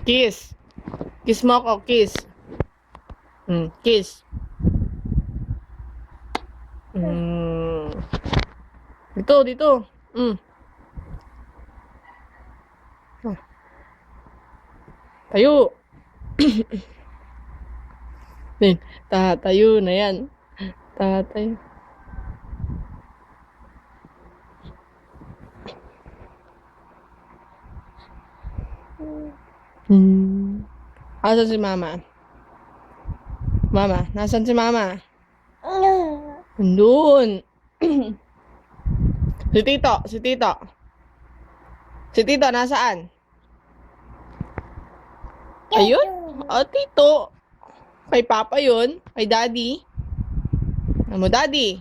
Kiss. Kiss mo ako, kiss. Kiss. Dito, dito. Tayo. Tatayo na yan. Tatayo. Asan si mama? Mama, nasan si mama? Nandun. Si Tito, si Tito. Si Tito, nasaan? Ayun? Oh, Tito. Kay Papa yun. Kay Daddy. Ano mo, Daddy?